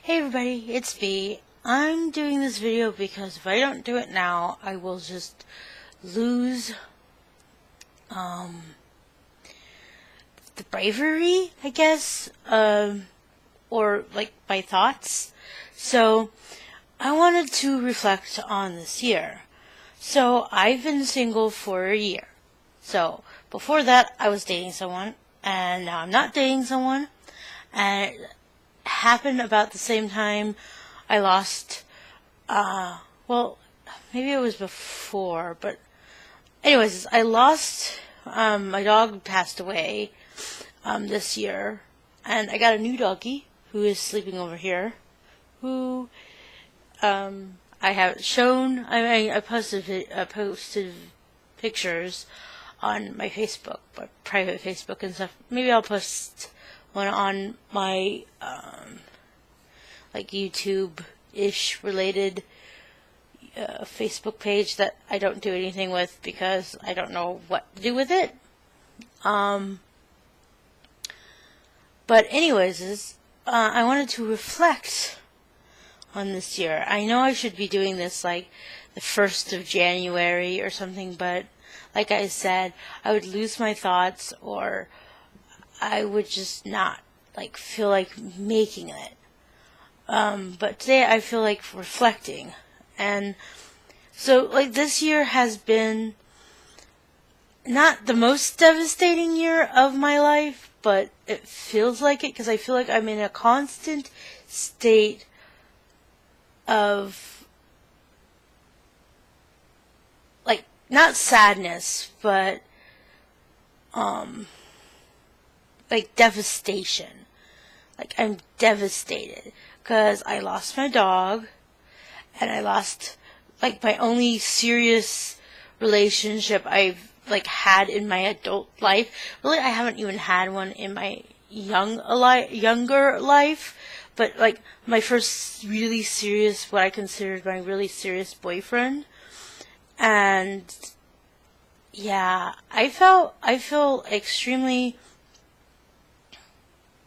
Hey everybody, it's B. I'm doing this video because if I don't do it now, I will just lose the bravery, I guess, or like my thoughts. So I wanted to reflect on this year. So I've been single for a year. So before that, I was dating someone, and now I'm not dating someone, and it happened about the same time I lost, well, maybe it was before, but anyways, I lost, my dog passed away, this year, and I got a new doggy who is sleeping over here, who, I have shown, I posted pictures on my Facebook, my private Facebook and stuff. Maybe I'll post one on my, like YouTube-ish related Facebook page that I don't do anything with because I don't know what to do with it. But anyways, I wanted to reflect on this year. I know I should be doing this like the 1st of January or something, but like I said, I would lose my thoughts or I would just not like feel like making it. But today I feel like reflecting. And so like this year has been not the most devastating year of my life, but it feels like it because I feel like I'm in a constant state of like not sadness, but like devastation. Like I'm devastated because I lost my dog and I lost like my only serious relationship I've like had in my adult life. Really, I haven't even had one in my younger life, but like my first really serious, what I considered my really serious boyfriend. And yeah, I feel extremely,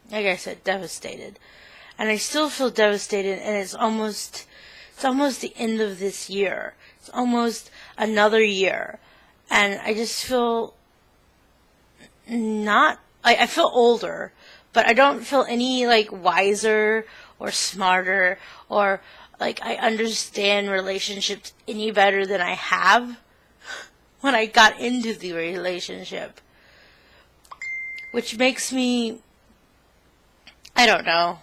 like I said, devastated. And I still feel devastated, and it's almost the end of this year. It's almost another year. And I just feel I feel older, but I don't feel any like wiser or smarter or like I understand relationships any better than I have when I got into the relationship. Which makes me, I don't know.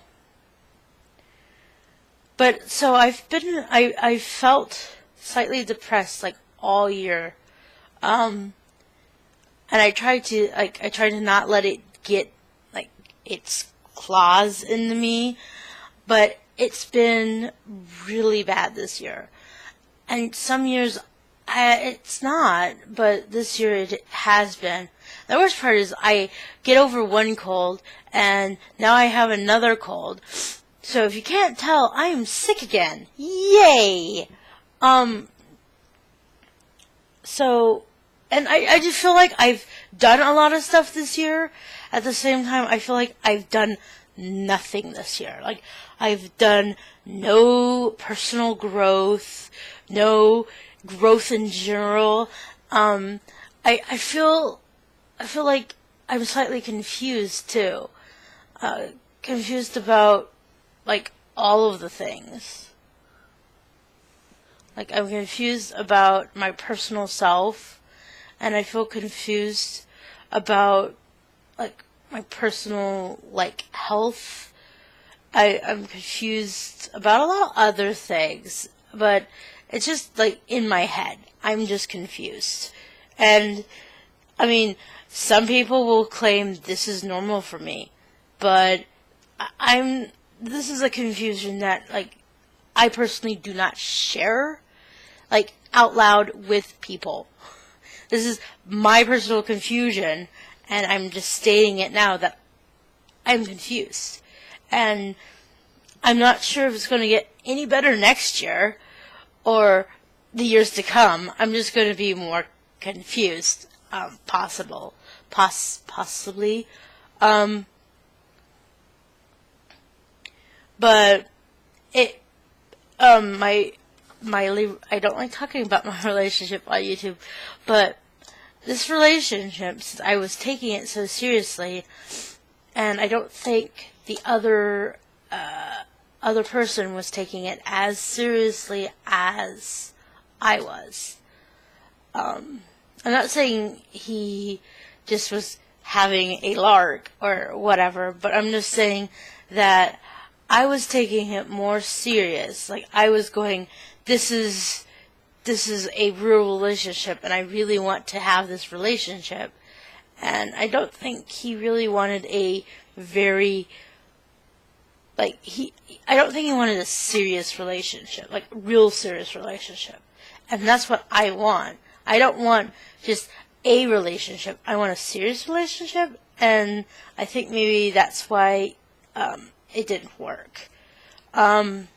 But so I felt slightly depressed like all year. And I tried to not let it get like its claws into me, but it's been really bad this year. And some years it's not, but this year it has been. The worst part is I get over one cold and now I have another cold. So if you can't tell, I am sick again. Yay! So, and I just feel like I've done a lot of stuff this year. At the same time, I feel like I've done nothing this year. Like, I've done no personal growth, no growth in general. I feel like I'm slightly confused too. Confused about like all of the things. Like I'm confused about my personal self, and I feel confused about like my personal like health. I'm confused about a lot of other things, but it's just like in my head. I'm just confused. And I mean, some people will claim this is normal for me, but this is a confusion that, like, I personally do not share, like, out loud with people. This is my personal confusion, and I'm just stating it now that I'm confused. And I'm not sure if it's going to get any better next year, or the years to come. I'm just going to be more confused, possibly. But it I don't like talking about my relationship on YouTube, but this relationship, since I was taking it so seriously, and I don't think the other person was taking it as seriously as I was. I'm not saying he just was having a lark or whatever, but I'm just saying that I was taking it more serious. Like, I was going, this is a real relationship, and I really want to have this relationship. And I don't think he really wanted a very, I don't think he wanted a serious relationship, like a real serious relationship. And that's what I want. I don't want just a relationship. I want a serious relationship, and I think maybe that's why it didn't work. But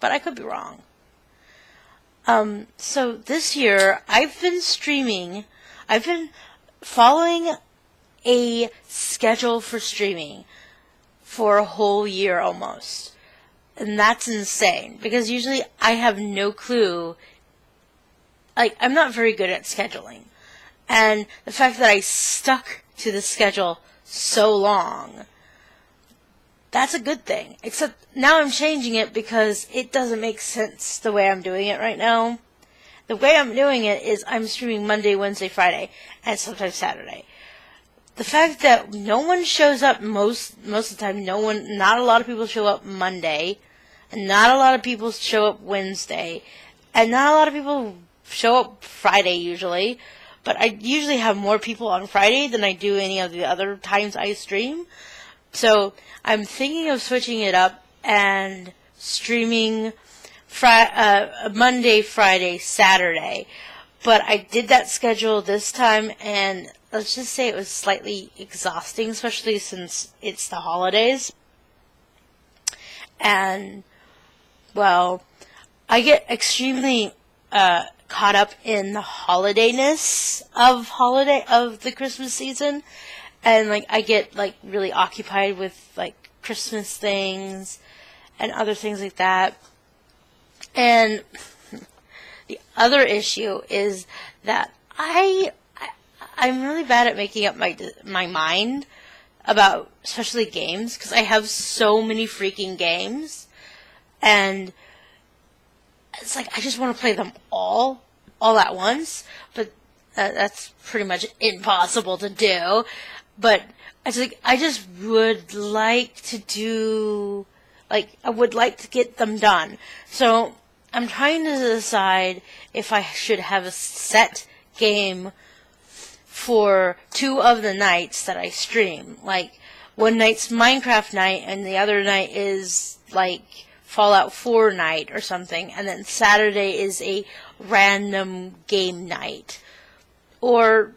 I could be wrong. So this year, I've been streaming. I've been following a schedule for streaming for a whole year almost. And that's insane, because usually I have no clue. Like, I'm not very good at scheduling. And the fact that I stuck to the schedule so long, that's a good thing. Except now I'm changing it because it doesn't make sense the way I'm doing it right now. The way I'm doing it is I'm streaming Monday, Wednesday, Friday, and sometimes Saturday. The fact that no one shows up most of the time, not a lot of people show up Monday, and not a lot of people show up Wednesday, and not a lot of people show up Friday usually, but I usually have more people on Friday than I do any of the other times I stream. So I'm thinking of switching it up and streaming Monday, Friday, Saturday. But I did that schedule this time, and let's just say it was slightly exhausting, especially since it's the holidays. And, well, I get extremely caught up in the holidayness of the Christmas season, and I get really occupied with Christmas things and other things like that. And the other issue is that I'm really bad at making up my mind about especially games, because I have so many freaking games, and it's I just want to play them all at once, but that's pretty much impossible to do. But I just would like to do, I would like to get them done. So I'm trying to decide if I should have a set game for 2 of the nights that I stream. One night's Minecraft night, and the other night is Fallout 4 night or something, and then Saturday is a random game night. Or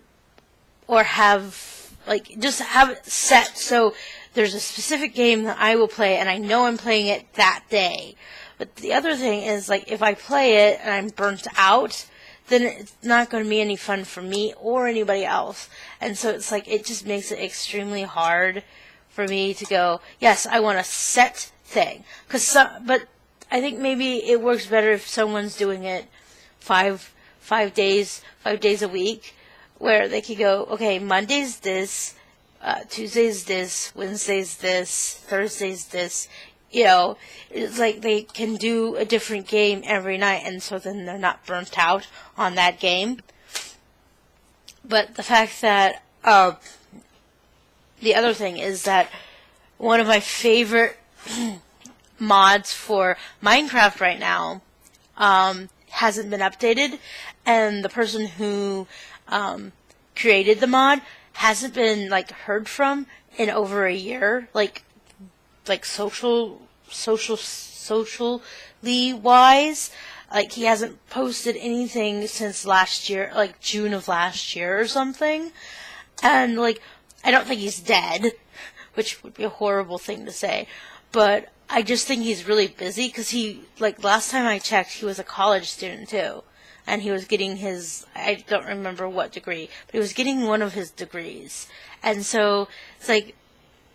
have, just have it set so there's a specific game that I will play, and I know I'm playing it that day. But the other thing is, if I play it and I'm burnt out, then it's not going to be any fun for me or anybody else. And so it's it just makes it extremely hard for me to go, yes, I want a set thing. But I think maybe it works better if someone's doing it five days a week, where they could go, okay, Monday's this, Tuesday's this, Wednesday's this, Thursday's this. It's they can do a different game every night, and so then they're not burnt out on that game. But the fact that, the other thing is that one of my favorite mods for Minecraft right now, hasn't been updated, and the person who, created the mod hasn't been, heard from in over a year, socially wise. He hasn't posted anything since last year, June of last year or something. And, I don't think he's dead, which would be a horrible thing to say. But I just think he's really busy, because he, last time I checked, he was a college student too. And he was getting his, I don't remember what degree, but he was getting one of his degrees. And so, it's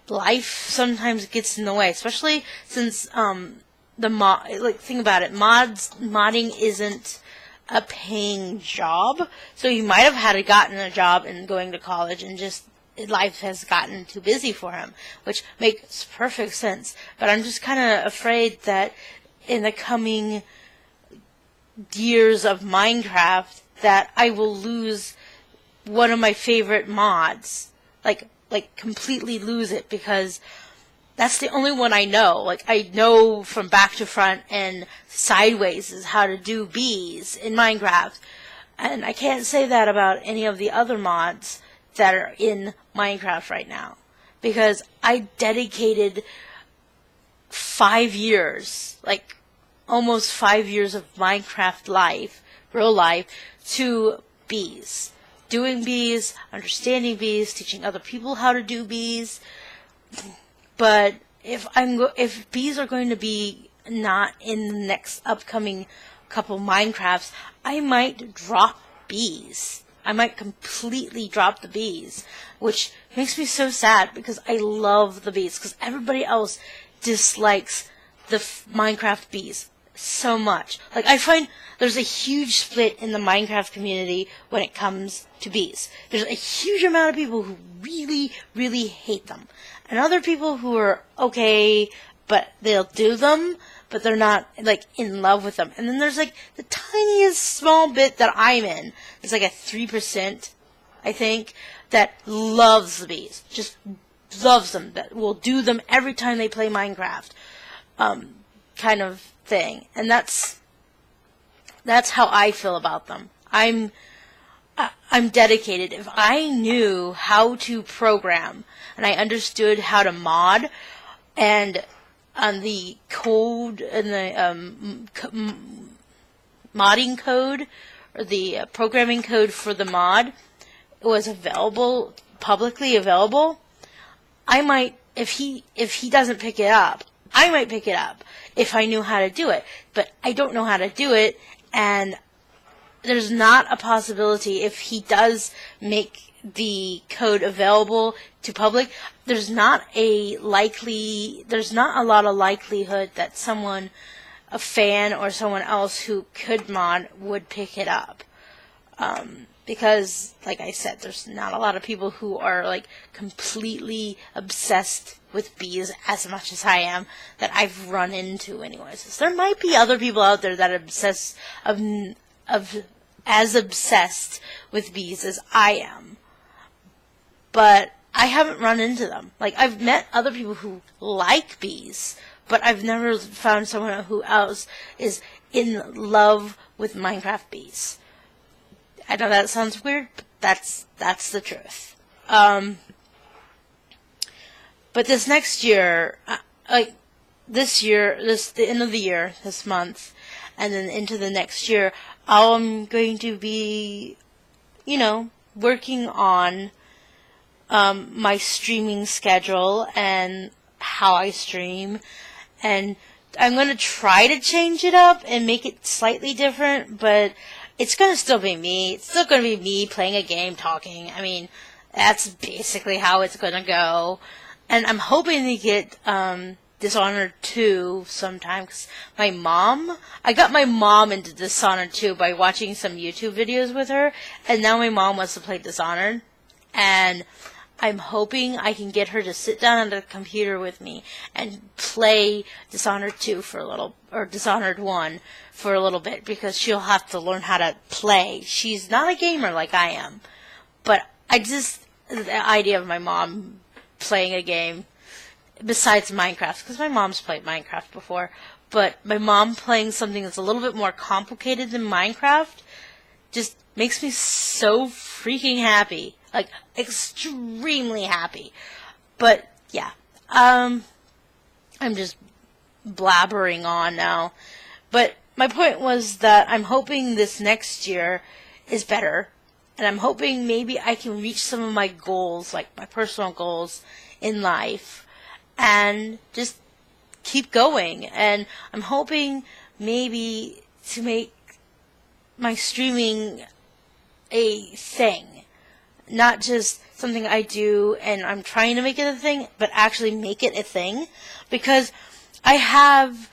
life sometimes gets in the way, especially since think about it, modding isn't a paying job, so he might have gotten a job and going to college, and just life has gotten too busy for him, which makes perfect sense. But I'm just kind of afraid that in the coming years of Minecraft, that I will lose one of my favorite mods, like completely lose it, because that's the only one I know. Like, I know from back to front and sideways is how to do bees in Minecraft. And I can't say that about any of the other mods that are in Minecraft right now. Because I dedicated 5 years, like almost 5 years of Minecraft life, real life, to bees. Doing bees, understanding bees, teaching other people how to do bees. But if bees are going to be not in the next upcoming couple Minecrafts, I might drop bees. I might completely drop the bees, which makes me so sad because I love the bees, because everybody else dislikes the Minecraft bees so much. Like, I find there's a huge split in the Minecraft community when it comes to bees. There's a huge amount of people who really, really hate them. And other people who are okay, but they'll do them, but they're not, like, in love with them. And then there's, like, the tiniest small bit that I'm in. It's like a 3%, I think, that loves the bees. Just loves them. That will do them every time they play Minecraft. Kind of thing. And that's how I feel about them. I'm dedicated. If I knew how to program and I understood how to mod, and on the code and the modding code, or the programming code for the mod was available, publicly available, I might, if he doesn't pick it up, I might pick it up if I knew how to do it. But I don't know how to do it, and there's not a possibility if he does make the code available to public, there's not a lot of likelihood that someone, a fan or someone else who could mod, would pick it up. Because, like I said, there's not a lot of people who are, like, completely obsessed with bees as much as I am, that I've run into anyways. So there might be other people out there that are as obsessed with bees as I am. But I haven't run into them. Like, I've met other people who like bees, but I've never found someone who else is in love with Minecraft bees. I know that sounds weird, but that's the truth. But this next year, the end of the year, this month, and then into the next year, I'm going to be, working on my streaming schedule and how I stream, and I'm going to try to change it up and make it slightly different, but it's going to still be me. It's still going to be me playing a game, talking. I mean, that's basically how it's going to go. And I'm hoping to get Dishonored 2 sometime, because I got my mom into Dishonored 2 by watching some YouTube videos with her, and now my mom wants to play Dishonored, and I'm hoping I can get her to sit down at the computer with me and play Dishonored 2 or Dishonored 1 for a little bit, because she'll have to learn how to play. She's not a gamer like I am, but the idea of my mom playing a game besides Minecraft, because my mom's played Minecraft before, but my mom playing something that's a little bit more complicated than Minecraft just makes me so freaking happy. Like, extremely happy. But, yeah. I'm just blabbering on now. But my point was that I'm hoping this next year is better. And I'm hoping maybe I can reach some of my goals, like my personal goals in life, and just keep going. And I'm hoping maybe to make my streaming a thing. Not just something I do and I'm trying to make it a thing, but actually make it a thing. Because I have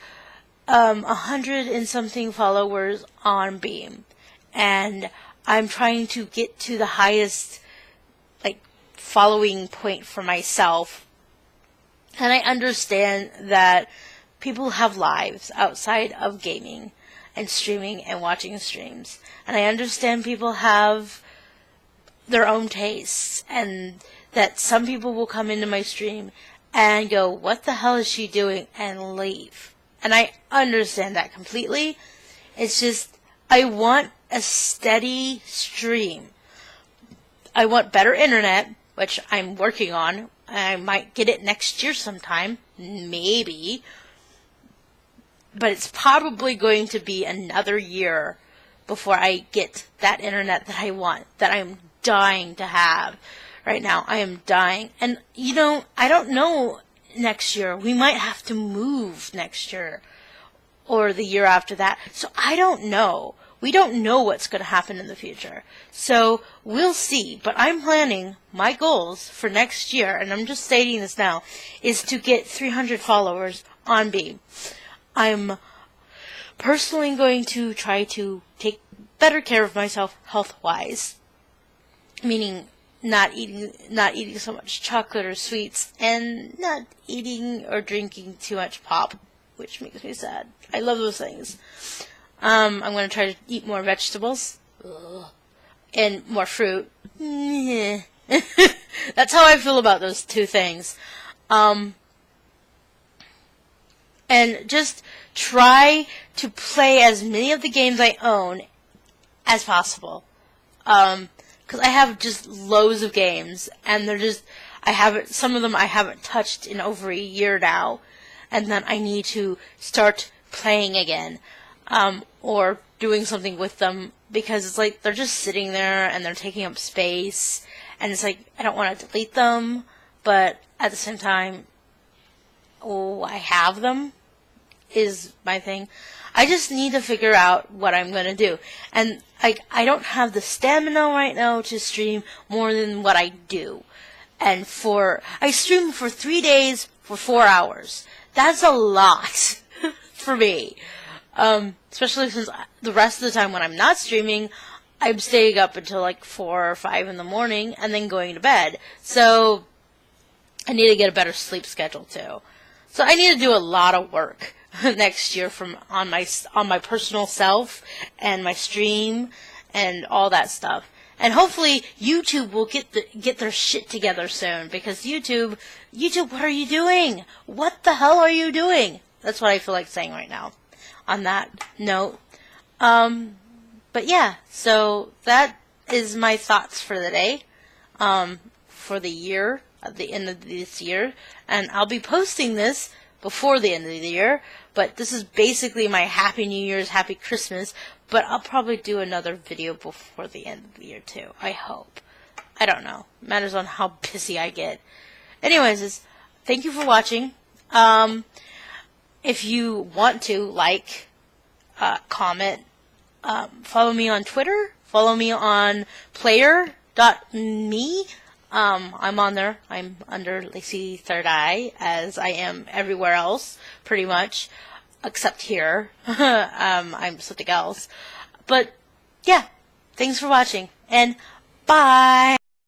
100 and something followers on Beam, and I'm trying to get to the highest like following point for myself. And I understand that people have lives outside of gaming and streaming and watching streams, and I understand people have their own tastes, and that some people will come into my stream and go, "What the hell is she doing?" and leave. And I understand that completely. It's just, I want a steady stream. I want better internet, which I'm working on. I might get it next year sometime. Maybe. But it's probably going to be another year before I get that internet that I want, that I'm dying to have. Right now, I am dying. And, I don't know next year. We might have to move next year or the year after that. So I don't know. We don't know what's going to happen in the future. So we'll see. But I'm planning my goals for next year, and I'm just stating this now, is to get 300 followers on Beam. I'm personally going to try to take better care of myself health-wise, meaning not eating so much chocolate or sweets, and not eating or drinking too much pop, which makes me sad. I love those things. I'm going to try to eat more vegetables. Ugh. And more fruit. That's how I feel about those two things. And just try to play as many of the games I own as possible. Because I have just loads of games, and some of them I haven't touched in over a year now, and then I need to start playing again, or doing something with them, because it's like they're just sitting there and they're taking up space, and it's like I don't want to delete them, but at the same time, I have them is my thing. I just need to figure out what I'm going to do. And I don't have the stamina right now to stream more than what I do. And I stream for 3 days for 4 hours. That's a lot for me. Especially since the rest of the time when I'm not streaming, I'm staying up until like 4 or 5 in the morning and then going to bed. So I need to get a better sleep schedule too. So I need to do a lot of work next year on my personal self and my stream and all that stuff. And hopefully YouTube will get their shit together soon, because YouTube, what are you doing? What the hell are you doing? That's what I feel like saying right now. On that note, but yeah, so that is my thoughts for the day, for the year, at the end of this year, and I'll be posting this before the end of the year, but this is basically my Happy New Year's, Happy Christmas, but I'll probably do another video before the end of the year too, I hope. I don't know. Matters on how busy I get. Anyways, thank you for watching. If you want to, comment, follow me on Twitter, follow me on player.me. I'm on there. I'm under Lacey Third Eye, as I am everywhere else, pretty much, except here. I'm something else. But, yeah, thanks for watching, and bye!